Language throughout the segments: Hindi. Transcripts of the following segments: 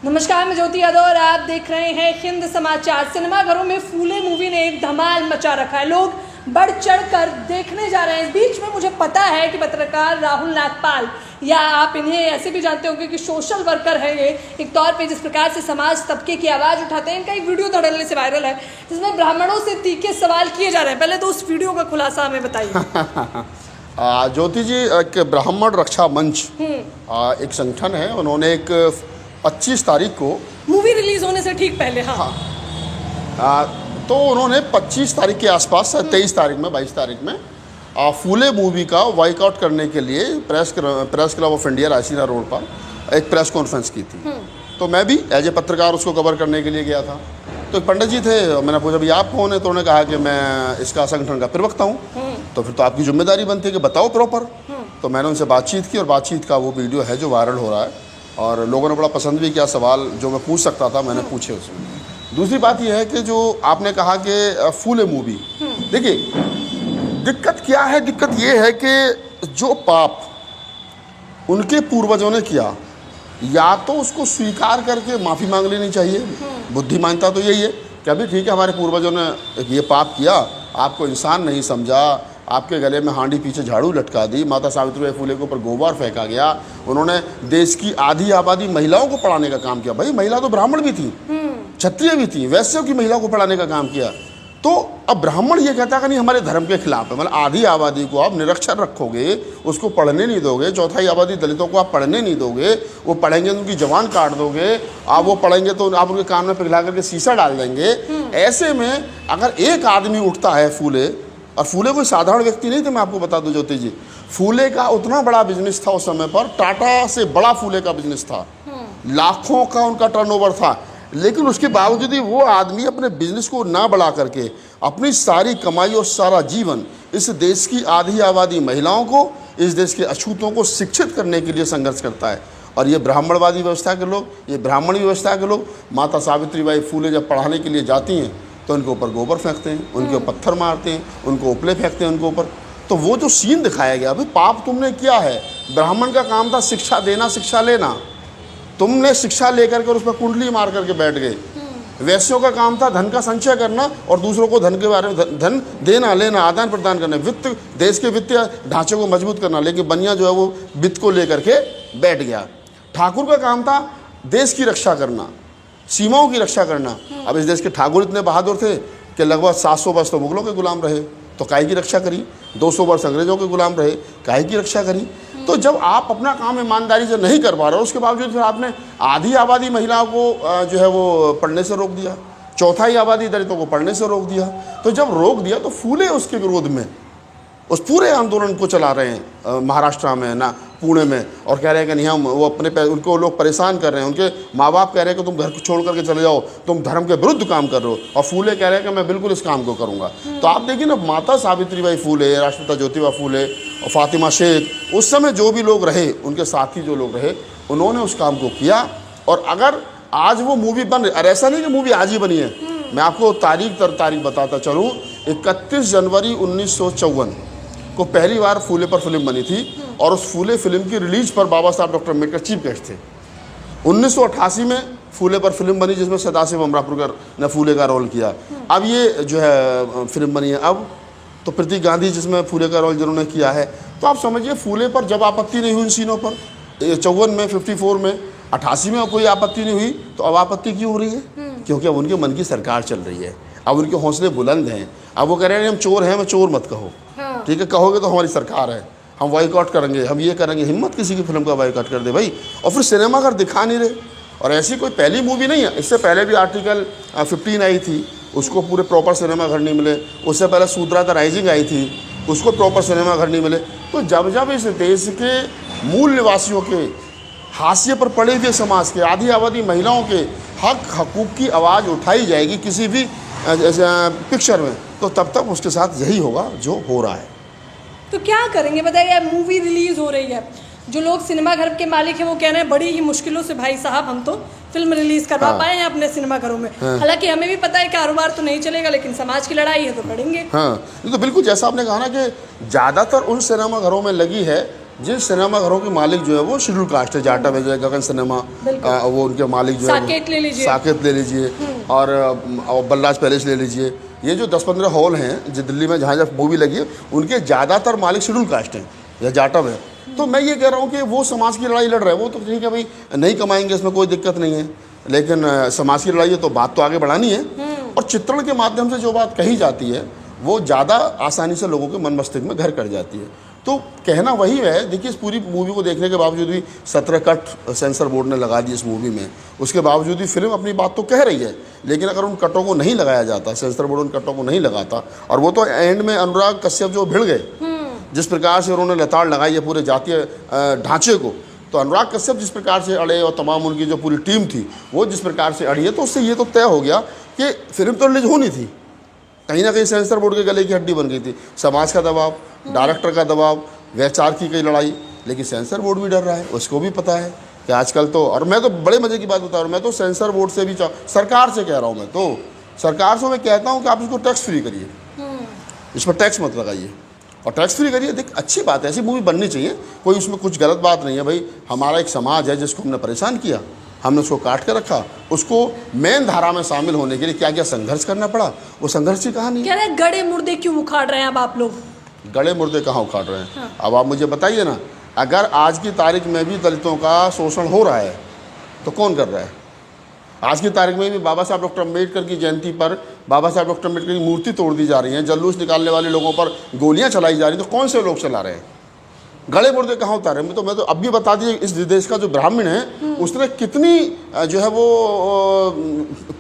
नमस्कार, मैं ज्योति यादव और आप देख रहे हैं हिंद समाचार। सिनेमाघरों में फूले मूवी ने एक धमाल मचा रखा है। लोग बढ़ चढ़ कर देखने जा रहे हैं। इस बीच में मुझे पता है कि पत्रकार राहुल नागपाल, या आप इन्हें ऐसे भी जानते होंगे कि सोशल वर्कर है ये एक तौर पे, जिस प्रकार से समाज तबके की आवाज़ उठाते हैं। इनका एक वीडियो धड़ल्ले से वायरल है जिसमें ब्राह्मणों से तीखे सवाल किए जा रहे हैं। पहले तो उस वीडियो का खुलासा हमें बताइए। ज्योति जी, एक ब्राह्मण रक्षा मंच एक संगठन है। उन्होंने एक 25 तारीख को मूवी रिलीज होने से ठीक पहले तो उन्होंने 25 तारीख के आसपास 23 तारीख में 22 तारीख में फूले मूवी का बाइकआउट करने के लिए press club of India Raisina road पर एक प्रेस कॉन्फ्रेंस की थी। तो मैं भी एज ए पत्रकार उसको कवर करने के लिए गया था। तो एक पंडित जी थे, मैंने पूछा भाई आप कौन है? तो उन्होंने कहा कि मैं इसका संगठन का प्रवक्ता हूँ। तो फिर तो आपकी जिम्मेदारी बनती है कि बताओ प्रॉपर। तो मैंने उनसे बातचीत की और बातचीत का वो वीडियो है जो वायरल हो रहा है, और लोगों ने बड़ा पसंद भी किया। सवाल जो मैं पूछ सकता था मैंने पूछे उसमें। दूसरी बात यह है कि जो आपने कहा कि फूले मूवी, देखिए दिक्कत क्या है? दिक्कत ये है कि जो पाप उनके पूर्वजों ने किया, या तो उसको स्वीकार करके माफ़ी मांग लेनी चाहिए। बुद्धिमानता तो यही है कि अभी ठीक है, हमारे पूर्वजों ने ये पाप किया, आपको इंसान नहीं समझा, आपके गले में हांडी पीछे झाड़ू लटका दी, माता सावित्रीबाई फूले के ऊपर गोबर फेंका गया, उन्होंने देश की आधी आबादी महिलाओं को पढ़ाने का काम किया। भाई महिला तो ब्राह्मण भी थी, क्षत्रिय भी थी, वैश्यों की महिला को पढ़ाने का काम किया। तो अब ब्राह्मण ये कहता कि नहीं हमारे धर्म के खिलाफ है। मतलब आधी आबादी को आप निरक्षर रखोगे, उसको पढ़ने नहीं दोगे, चौथाई आबादी दलितों को आप पढ़ने नहीं दोगे, वो पढ़ेंगे तो उनकी जबान काट दोगे, आप वो पढ़ेंगे तो आप उनके कान में पिघला करके शीशा डाल देंगे। ऐसे में अगर एक आदमी उठता है फूले, और फूले कोई साधारण व्यक्ति नहीं थे, मैं आपको बता दूं ज्योति जी, फूले का उतना बड़ा बिजनेस था उस समय पर, टाटा से बड़ा फूले का बिजनेस था, लाखों का उनका टर्नओवर था। लेकिन उसके बावजूद ही वो आदमी अपने बिजनेस को ना बढ़ा करके अपनी सारी कमाई और सारा जीवन इस देश की आधी आबादी महिलाओं को, इस देश के अछूतों को शिक्षित करने के लिए संघर्ष करता है। और ये ब्राह्मणवादी व्यवस्था के लोग, ये ब्राह्मणी व्यवस्था के लोग, माता सावित्रीबाई फूले जब पढ़ाने के लिए जाती हैं तो उनके ऊपर गोबर फेंकते हैं, उनके ऊपर पत्थर मारते हैं, उनको उपले फेंकते हैं उनके ऊपर। तो वो जो सीन दिखाया गया, भाई पाप तुमने किया है। ब्राह्मण का काम था शिक्षा देना, शिक्षा लेना, तुमने शिक्षा लेकर के और उस पर कुंडली मार करके बैठ गए। वैश्यों का काम था धन का संचय करना और दूसरों को धन के बारे में धन देना लेना, आदान प्रदान करना, वित्त, देश के वित्तीय ढांचे को मजबूत करना। लेकिन बनिया जो है वो वित्त को लेकर के बैठ गया। ठाकुर का काम था देश की रक्षा करना, सीमाओं की रक्षा करना। अब इस देश के ठाकुर इतने बहादुर थे कि लगभग 700 वर्ष तो मुगलों के गुलाम रहे, तो काहे की रक्षा करी। 200 वर्ष अंग्रेजों के गुलाम रहे, काहे की रक्षा करी। तो जब आप अपना काम ईमानदारी से नहीं कर पा रहे हो, उसके बावजूद फिर आपने आधी आबादी महिलाओं को जो है वो पढ़ने से रोक दिया, चौथाई आबादी दलितों को पढ़ने से रोक दिया। तो जब रोक दिया तो फूले उसके विरोध में उस पूरे आंदोलन को चला रहे हैं महाराष्ट्र में, ना पुणे में, और कह रहे हैं कि नहीं हम वो अपने उनको लोग परेशान कर रहे हैं। उनके माँ बाप कह रहे हैं कि तुम घर को छोड़ करके चले जाओ, तुम धर्म के विरुद्ध काम कर रहे हो, और फूले कह रहे हैं कि मैं बिल्कुल इस काम को करूँगा। तो आप देखिए ना, माता सावित्रीबाई फूले, राष्ट्रपिता ज्योतिबा फूले और फातिमा शेख, उस समय जो भी लोग रहे, उनके साथी जो लोग रहे, उन्होंने उस काम को किया। और अगर आज वो मूवी बन रही, और ऐसा नहीं कि मूवी आज ही बनी है, मैं आपको तारीख दर तारीख बताता चलूँ। 31 जनवरी 1954 को पहली बार फूले पर फिल्म बनी थी, और उस फूले फिल्म की रिलीज पर बाबा साहब डॉक्टर अम्बेडकर चीफ गेस्ट थे। 1988 में फूले पर फिल्म बनी जिसमें सदाशिव अमरापुरकर ने फूले का रोल किया। अब ये जो है फिल्म बनी है अब, तो प्रतीक गांधी जिसमें फूले का रोल जिन्होंने किया है। तो आप समझिए फूले पर जब आपत्ति नहीं हुई इन सीनों पर, 54 में, 54 में, 88 में कोई आपत्ति नहीं हुई, तो अब आपत्ति क्यों हो रही है? क्योंकि अब उनके मन की सरकार चल रही है, अब उनके हौसले बुलंद हैं। अब वो कह रहे हैं हम चोर हैं, मैं चोर मत कहो, ठीक है, कहोगे तो हमारी सरकार है, हम बॉयकॉट करेंगे, हम ये करेंगे। हिम्मत किसी की फिल्म का बॉयकॉट कर दे भाई। और फिर सिनेमाघर दिखा नहीं रहे। और ऐसी कोई पहली मूवी नहीं है, इससे पहले भी आर्टिकल 15 आई थी, उसको पूरे प्रॉपर सिनेमाघर नहीं मिले। उससे पहले शूद्रा द राइजिंग आई थी, उसको प्रॉपर सिनेमाघर नहीं मिले। तो जब जब इस देश के मूल निवासियों के, हाशिए पर पड़े हुए समाज के, आधी आबादी महिलाओं के हक हकूक़ की आवाज़ उठाई जाएगी किसी भी पिक्चर में, तो तब तक उसके साथ यही होगा जो हो रहा है। तो क्या करेंगे बताइए? मूवी रिलीज हो रही है, जो लोग सिनेमाघर के मालिक हैं वो कह रहे हैं बड़ी ही मुश्किलों से भाई साहब हम तो फिल्म रिलीज करवा पाए हैं अपने सिनेमाघरों में। हालांकि हमें भी पता है कारोबार तो नहीं चलेगा, लेकिन समाज की लड़ाई है तो लड़ेंगे। हाँ, ये तो बिल्कुल जैसा आपने कहा ना कि ज़्यादातर उन सिनेमाघरों में लगी है जिन सिनेमाघरों के मालिक जो है वो शेड्यूल कास्ट है, जाटा में जो है गगन सिनेमा, वो उनके मालिक जो है साकेत ले लीजिए, साकेत ले लीजिए, और बलराज पैलेस ले लीजिए। ये जो 10-15 हॉल हैं जो दिल्ली में जहाँ जहाँ मूवी लगी है, उनके ज़्यादातर मालिक शेड्यूल कास्ट हैं या जाटा में। तो मैं ये कह रहा हूँ कि वो समाज की लड़ाई लड़ रहे हैं, वो तो ठीक है भाई, नहीं कमाएंगे, इसमें कोई दिक्कत नहीं है, लेकिन समाज की लड़ाई है तो बात तो आगे बढ़ानी है। और चित्रण के माध्यम से जो बात कही जाती है वो ज़्यादा आसानी से लोगों के मन मस्तिष्क में घर कर जाती है। तो कहना वही है। देखिए, इस पूरी मूवी को देखने के बावजूद भी 17 कट सेंसर बोर्ड ने लगा दिए इस मूवी में, उसके बावजूद भी फिल्म अपनी बात तो कह रही है। लेकिन अगर उन कटों को नहीं लगाया जाता, सेंसर बोर्ड उन कटों को नहीं लगाता, और वो तो एंड में अनुराग कश्यप जो भिड़ गए, जिस प्रकार से उन्होंने लताड़ लगाई है पूरे जातीय ढांचे को, तो अनुराग कश्यप जिस प्रकार से अड़े और तमाम उनकी जो पूरी टीम थी वो जिस प्रकार से अड़ी है, तो उससे ये तो तय हो गया कि फिल्म तो रिलीज होनी थी। कहीं ना कहीं सेंसर बोर्ड के गले की हड्डी बन गई थी। समाज का दबाव, डायरेक्टर का दबाव, वैचार की कई लड़ाई, लेकिन सेंसर बोर्ड भी डर रहा है, उसको भी पता है कि आजकल तो, और मैं तो बड़े मज़े की बात बता रहा हूँ, मैं तो सेंसर बोर्ड से भी सरकार से कह रहा हूँ, मैं तो सरकार से मैं कहता हूँ कि आप इसको टैक्स फ्री करिए, इस पर टैक्स मत लगाइए और टैक्स फ्री करिए। देख, अच्छी बात है, ऐसी मूवी बननी चाहिए, कोई उसमें कुछ गलत बात नहीं है भाई। हमारा एक समाज है जिसको हमने परेशान किया, हमने उसको काट कर रखा, उसको मेन धारा में शामिल होने के लिए क्या क्या संघर्ष करना पड़ा, वो संघर्ष की कहानी। कह रहे हैं गड़े मुर्दे क्यों उखाड़ रहे हैं अब आप लोग? गड़े मुर्दे कहाँ उखाड़ रहे हैं? हाँ। अब आप मुझे बताइए ना, अगर आज की तारीख में भी दलितों का शोषण हो रहा है तो कौन कर रहा है? आज की तारीख में भी बाबा साहब डॉक्टर अम्बेडकर की जयंती पर बाबा साहब डॉक्टर अम्बेडकर की मूर्ति तोड़ दी जा रही है, जुलूस निकालने वाले लोगों पर गोलियां चलाई जा रही हैं, तो कौन से लोग चला रहे हैं? गड़े मुर्दे कहाँ उतारे? मैं तो अब भी बता दिए, इस देश का जो ब्राह्मण है उसने कितनी जो है वो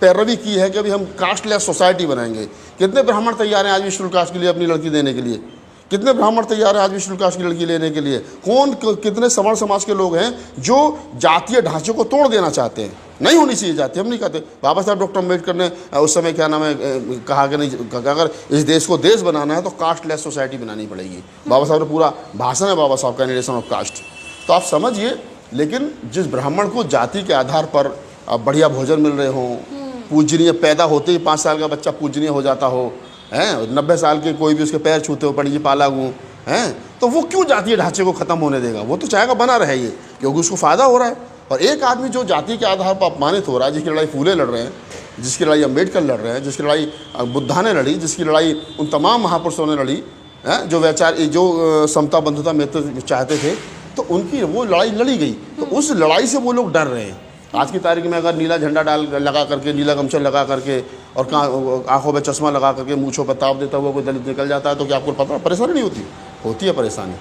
पैरवी की है कि अभी हम कास्टलेस सोसाइटी बनाएंगे। कितने ब्राह्मण तैयार हैं आज भी शेड्यूल कास्ट के लिए अपनी लड़की देने के लिए? कितने ब्राह्मण तैयार हैं आज भी शेड्यूल कास्ट की लड़की लेने के लिए? कितने सवर्ण समाज के लोग हैं जो जातीय ढांचे को तोड़ देना चाहते हैं? नहीं होनी चाहिए जाती, हम नहीं कहते। बाबा साहब डॉक्टर अम्बेडकर ने उस समय क्या नाम है कहा कि नहीं, अगर इस देश को देश बनाना है तो कास्टलेस सोसाइटी बनानी पड़ेगी। बाबा साहब ने पूरा भाषण है बाबा साहब का, नेशन ऑफ कास्ट, तो आप समझिए। लेकिन जिस ब्राह्मण को जाति के आधार पर बढ़िया भोजन मिल रहे हों, पूजनीय, पैदा होते ही 5 साल का बच्चा पूजनीय हो जाता हो, हैं 90 साल के कोई भी उसके पैर छूते हो, पंडित जी पाला गूँ हैं, तो वो क्यों जातीय ढांचे को ख़त्म होने देगा? वो तो चाहेगा बना रहे ये, क्योंकि उसको फ़ायदा हो रहा है। और एक आदमी जो जाति के आधार पर अपमानित हो रहा है, जिसकी लड़ाई फूले लड़ रहे हैं, जिसकी लड़ाई अम्बेडकर लड़ रहे हैं, जिसकी लड़ाई बुद्धा ने लड़ी, जिसकी लड़ाई उन तमाम महापुरुषों ने लड़ी हैं, जो वैचार, जो समता बंधुता मित्र चाहते थे, तो उनकी वो लड़ाई लड़ी गई। तो उस लड़ाई से वो लोग डर रहे हैं। आज की तारीख में अगर नीला झंडा लगा करके, नीला गमछा लगा करके और आंखों में चश्मा लगा करके, मूँछों पर ताप देता हुआ कोई दलित निकल जाता है, तो क्या आपको पता परेशानी नहीं होती? होती है परेशानी,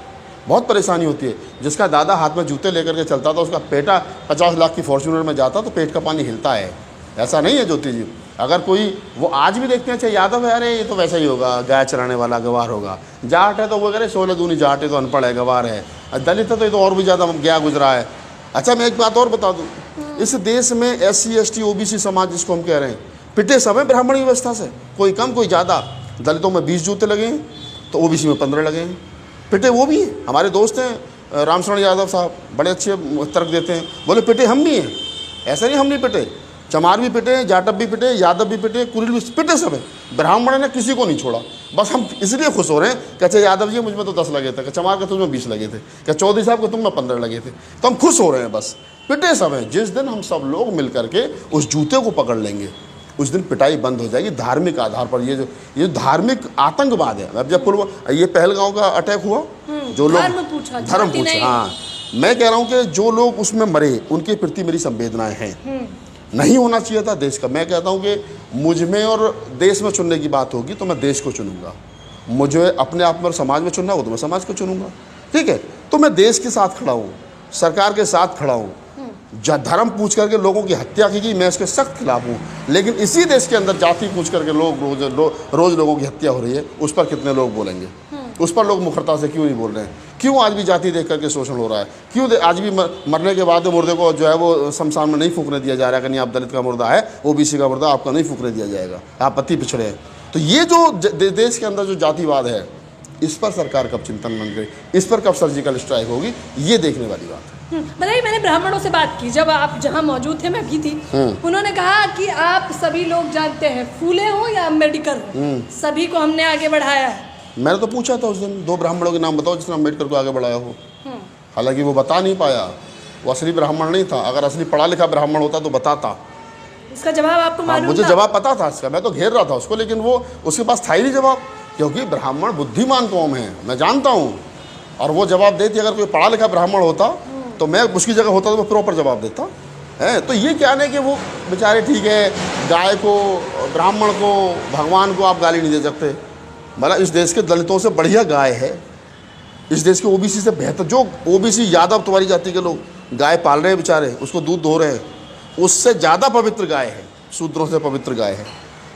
बहुत परेशानी होती है। जिसका दादा हाथ में जूते लेकर के चलता था, उसका बेटा 50 लाख की फॉर्च्यूनर में जाता तो पेट का पानी हिलता है। ऐसा नहीं है ज्योति जी। अगर कोई, वो आज भी देखते हैं, अच्छा यादव है, अरे ये तो वैसा ही होगा, गाय चराने वाला, गवार होगा। जाट है तो वो कह रहे 16 दूनी जाट है तो अनपढ़ है, गवार है। दलित है तो ये तो और भी ज़्यादा गया गुजरा है। अच्छा, मैं एक बात और बता दूँ, इस देश में SC ST OBC समाज जिसको हम कह रहे हैं, पिटे सब हैं ब्राह्मण व्यवस्था से, कोई कम कोई ज़्यादा। दलितों में 20 जूते लगे हैं तो OBC में 15 लगे हैं, पिटे वो भी हैं। हमारे दोस्त हैं रामशरण यादव साहब, बड़े अच्छे तर्क देते हैं, बोले पिटे हम भी हैं, ऐसा नहीं हम नहीं पिटे। चमार भी पिटे, जाटव भी पिटे, यादव भी पिटे, कुरिल भी पिटे, सब है। ब्राह्मण ने किसी को नहीं छोड़ा। बस हम इसलिए खुश हो रहे हैं कि अच्छा यादव जी मुझ में तो 10 लगे थे, चमार के तुम में 20 लगे थे, क्या चौधरी साहब के तुम में 15 लगे थे, तो हम खुश हो रहे हैं। बस पिटे सब हैं। जिस दिन हम सब लोग मिल करके उस जूते को पकड़ लेंगे, उस दिन पिटाई बंद हो जाएगी धार्मिक आधार पर। ये धार्मिक आतंकवाद है। अब जब ये पहलगांव का अटैक हुआ, जो लोग धर्म पूछा, हाँ, मैं कह रहा हूँ कि जो लोग उसमें मरे उनके प्रति मेरी संवेदनाएं हैं। नहीं होना चाहिए था देश का। मैं कहता हूँ कि मुझ में और देश में चुनने की बात होगी तो मैं देश को चुनूंगा। मुझे अपने आप में और समाज में चुनना हो तो मैं समाज को चुनूंगा, ठीक है। तो मैं देश के साथ खड़ा हूँ, सरकार के साथ खड़ा हूँ। धर्म पूछ करके लोगों की हत्या की गई, मैं इसके सख्त खिलाफ हूँ। लेकिन इसी देश के अंदर जाति पूछ करके रोज लोगों की हत्या हो रही है, उस पर कितने लोग बोलेंगे? उस पर लोग मुखरता से क्यों नहीं बोल रहे हैं? क्यों आज भी जाति देख करके शोषण हो रहा है? क्यों आज भी मरने के बाद मुर्दे को जो है वो शमशान में नहीं फूकने दिया जा रहा है कि नहीं आप दलित का मुर्दा है, OBC का मुर्दा आपका नहीं फूकने दिया जाएगा, आप अति पिछड़े हैं। तो ये जो देश के अंदर जो जातिवाद है, इस पर सरकार कब चिंतन बन गई, इस पर कब सर्जिकल स्ट्राइक होगी, ये देखने वाली बात है। बताइए, मैंने ब्राह्मणों से बात की, जब आप जहाँ मौजूद थे मैं भी थी, उन्होंने कहा कि आप सभी लोग जानते हैं, फूले हो या अम्बेडकर हो, सभी को हमने आगे बढ़ाया है। मैंने तो पूछा था उस दिन, 2 ब्राह्मणों के नाम बताओ जिसने अम्बेडकर को आगे बढ़ाया हो। हालांकि वो बता नहीं पाया, वो असली ब्राह्मण नहीं था। अगर असली पढ़ा लिखा ब्राह्मण होता तो बताता। इसका जवाब आपको मालूम मुझे था? जवाब पता था इसका, मैं तो घेर रहा था उसको, लेकिन वो उसके पास था ही नहीं जवाब, क्योंकि ब्राह्मण बुद्धिमान कौम है, मैं जानता हूँ। और वो जवाब देती, अगर कोई पढ़ा लिखा ब्राह्मण होता तो मैं उसकी जगह होता तो वो प्रॉपर जवाब देता है। तो ये क्या नहीं कि वो बेचारे, ठीक है, गाय को, ब्राह्मण को, भगवान को आप गाली नहीं दे सकते। मतलब इस देश के दलितों से बढ़िया गाय है, इस देश के ओबीसी से बेहतर। जो ओबीसी यादव तुम्हारी जाति के लोग गाय पाल रहे हैं बेचारे, उसको दूध दो रहे हैं, उससे ज़्यादा पवित्र गाय है, शूद्रों से पवित्र गाय है।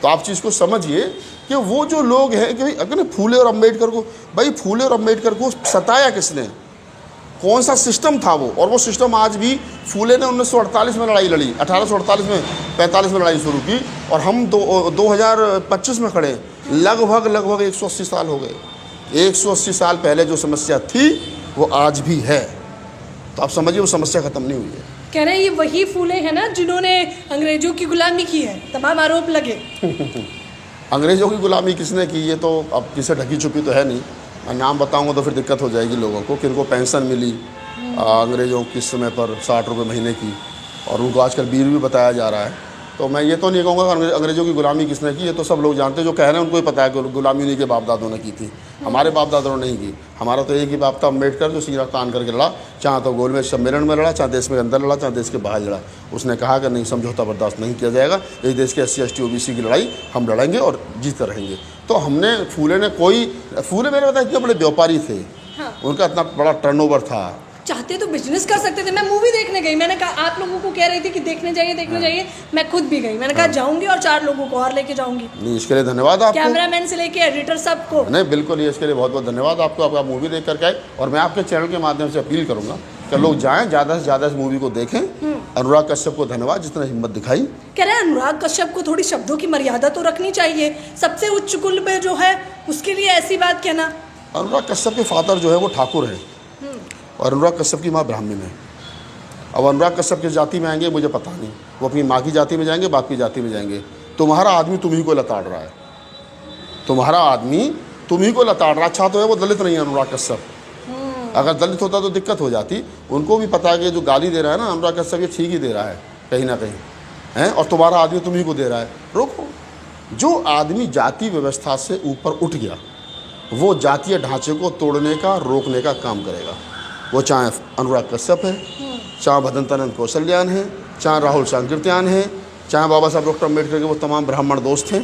तो आप चीज़ को समझिए कि वो जो लोग हैं कि भाई, अगर फूले और अम्बेडकर को, भाई फूले और अम्बेडकर को सताया किसने, कौन सा सिस्टम था वो? और वो सिस्टम आज भी, फूले ने 1948 में लड़ाई लड़ी, 1848 में, 45 में लड़ाई शुरू की, और हम 2025 में खड़े हैं। लगभग 180 साल हो गए। 180 साल पहले जो समस्या थी वो आज भी है। तो आप समझिए वो समस्या ख़त्म नहीं हुई है। कह रहे हैं ये वही फूले हैं ना जिन्होंने अंग्रेजों की गुलामी की है, तमाम आरोप लगे। अंग्रेज़ों की गुलामी किसने की, ये तो अब किसे ढकी छुपी तो है नहीं। मैं नाम बताऊंगा तो फिर दिक्कत हो जाएगी लोगों को, कि इनको पेंशन मिली अंग्रेज़ों के समय पर 60 रुपये महीने की, और उनको आजकल बीर भी बताया जा रहा है। तो मैं ये तो नहीं कहूँगा कि अंग्रेज़ों की गुलामी किसने की, ये तो सब लोग जानते हैं। जो कह रहे हैं उनको ही पता है कि गुलामी उन्हीं के बाप दादों ने की थी, हमारे बाप दादों ने नहीं की। हमारा तो एक ही बाप था, अम्बेडकर, जो सीना तान करके लड़ा, चाहे तो गोलमेज सम्मेलन में लड़ा, चाहे देश में अंदर लड़ा, चाहे देश के बाहर लड़ा। उसने कहा कि नहीं, समझौता बर्दाश्त नहीं किया जाएगा, इस देश के SC ST OBC की लड़ाई हम लड़ेंगे और जीतते रहेंगे। तो हमने, फूले ने फूले मेरे बताया इतने बड़े व्यापारी थे, हाँ। उनका इतना बड़ा टर्नओवर था। चाहते तो बिजनेस कर सकते थे। मैं मूवी देखने गई, मैंने कहा, आप लोगों को कह रही थी कि देखने जाइए, मैं खुद भी गई। मैंने कहा जाऊंगी और 4 लोगों को और लेके जाऊंगी। नहीं, इसके लिए धन्यवाद आपको, कैमरामैन से लेके एडिटर सबको। नहीं बिल्कुल, इसके लिए बहुत बहुत धन्यवाद आपको, आपका मूवी देख करके आए। और मैं आपके चैनल के माध्यम से अपील करूंगा कि लोग जाएं, ज़्यादा से ज़्यादा इस मूवी को देखें। अनुराग कश्यप को धन्यवाद, जितना हिम्मत दिखाई। कह रहे हैं अनुराग कश्यप को थोड़ी शब्दों की मर्यादा तो रखनी चाहिए, सबसे उच्च कुल पे जो है उसके लिए ऐसी बात कहना। अनुराग कश्यप के फादर जो है वो ठाकुर है, और अनुराग कश्यप की माँ ब्राह्मण है। अब अनुराग कश्यप किस जाति में आएंगे मुझे पता नहीं, वो अपनी माँ की जाति में जाएंगे, बाप की जाति में जाएंगे। तुम्हारा आदमी तुम्ही को लताड़ रहा है, तुम्हारा आदमी तुम्ही को लताड़ रहा। अच्छा तो है वो दलित नहीं है अनुराग कश्यप, अगर दलित होता तो दिक्कत हो जाती। उनको भी पता है कि जो गाली दे रहा है ना अनुराग कश्यप, ये ठीक ही दे रहा है कहीं ना कहीं, हैं, और तुम्हारा आदमी तुम्ही को दे रहा है। रोको, जो आदमी जाति व्यवस्था से ऊपर उठ गया वो जातीय ढांचे को तोड़ने का, रोकने का काम करेगा। वो चाहे अनुराग कश्यप है, चाहे भदंतानंद कौशल्यान है, चाहे राहुल सांकृत्यान है, चाहे बाबा साहब डॉक्टर अम्बेडकर के वो तमाम ब्राह्मण दोस्त हैं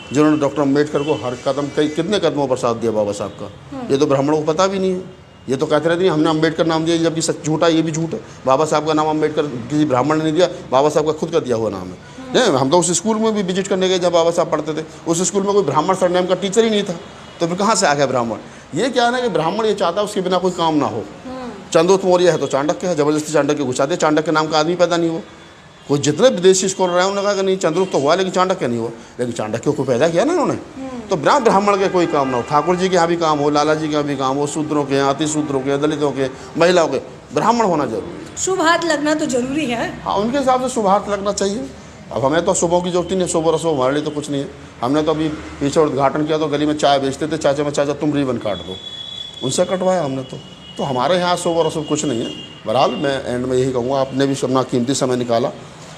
जिन्होंने डॉक्टर अम्बेडकर को हर कदम, कितने कदमों पर साथ दिया बाबा साहब का। ये तो ब्राह्मणों को पता भी नहीं है। ये तो कहते रहते हैं हमने अम्बेडकर नाम दिया, जबकि सच झूठा, ये भी झूठ है। बाबा साहब का नाम अम्बेडकर किसी ब्राह्मण ने नहीं दिया, बाबा साहब का खुद का दिया हुआ नाम है। नहीं, हम तो उस स्कूल में भी विजिट करने गए जब बाबा साहब पढ़ते थे, उस स्कूल में कोई ब्राह्मण सरनेम का टीचर ही नहीं था, तो फिर कहाँ से आ गया ब्राह्मण। ये क्या है ना कि ब्राह्मण ये चाहता है उसके बिना कोई काम ना हो। चंद्रगुप्त मौर्य है तो चाणक्य है, जबरदस्ती चाणक्य घुसा दे, चाणक्य नाम का आदमी पैदा नहीं हुआ। कोई जितने विदेशी स्कॉलर रहे उन्होंने कहा कि नहीं चंद्रगुप्त तो हुआ लेकिन चाणक्य नहीं हुआ, लेकिन चाणक्य को पैदा किया ना उन्होंने। तो ब्राह्मण के कोई काम ना हो, ठाकुर जी के यहाँ भी काम हो, लाला जी के यहाँ भी काम हो, शूद्रों के, अति शूद्रों के, दलितों के, महिलाओं के, ब्राह्मण होना जरूरी है। शुभ हाथ लगना तो जरूरी है। हाँ, उनके हिसाब से शुभ हाथ लगना चाहिए। अब हमें तो शुभों की जरूरत नहीं है, शुभ और अशुभ हमारे लिए तो कुछ नहीं है। हमने तो अभी पीछे उद्घाटन किया तो गली में चाय बेचते थे, चाचा में चाचा तुम रिबन काट दो, उनसे कटवाया हमने। तो हमारे यहाँ शुभ और अशुभ कुछ नहीं है। बहरहाल मैं एंड में यही कहूँगा, आपने भी अपना कीमती समय निकाला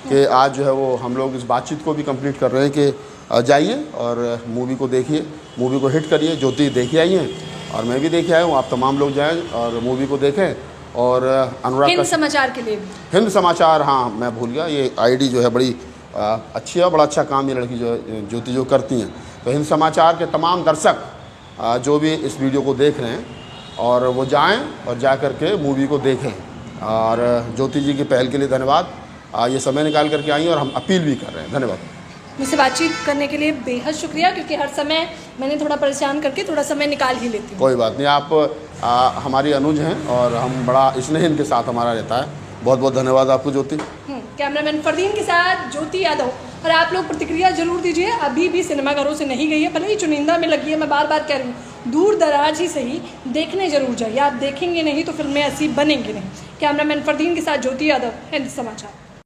कि आज जो है वो हम लोग इस बातचीत को भी कंप्लीट कर रहे हैं कि जाइए और मूवी को देखिए, मूवी को हिट करिए। ज्योति देखी आई हैं और मैं भी देखे आया हूँ, आप तमाम लोग जाएँ और मूवी को देखें। और अनुराग हिंद समाचार के लिए भी, हिंद समाचार, हाँ मैं भूल गया, ये ID जो है बड़ी अच्छी है, बड़ा अच्छा काम ये लड़की जो है ज्योति जो करती हैं। तो हिंद समाचार के तमाम दर्शक जो भी इस वीडियो को देख रहे हैं और वो जाएं और जा कर के मूवी को देखें। और ज्योति जी की पहल के लिए धन्यवाद, ये समय निकाल करके आई और हम अपील भी कर रहे हैं। धन्यवाद। मुझसे बातचीत करने के लिए बेहद शुक्रिया, क्योंकि हर समय मैंने थोड़ा परेशान करके थोड़ा समय निकाल ही लेती हूँ। कोई बात नहीं, आप हमारी अनुज हैं और हम बड़ा स्नेह इनके साथ हमारा रहता है। बहुत बहुत धन्यवाद आपको ज्योति। कैमरामैन फरदीन के साथ ज्योति यादव। और आप लोग प्रतिक्रिया जरूर दीजिए। अभी भी सिनेमाघरों से नहीं गई है, भले ही चुनिंदा में लगी है, मैं बार बार कह रही हूँ, दूर दराज ही सही, देखने जरूर जाइए। आप देखेंगे नहीं तो फिल्में ऐसी बनेंगी नहीं। कैमरामैन फरदीन के साथ ज्योति यादव, हिंद समाचार।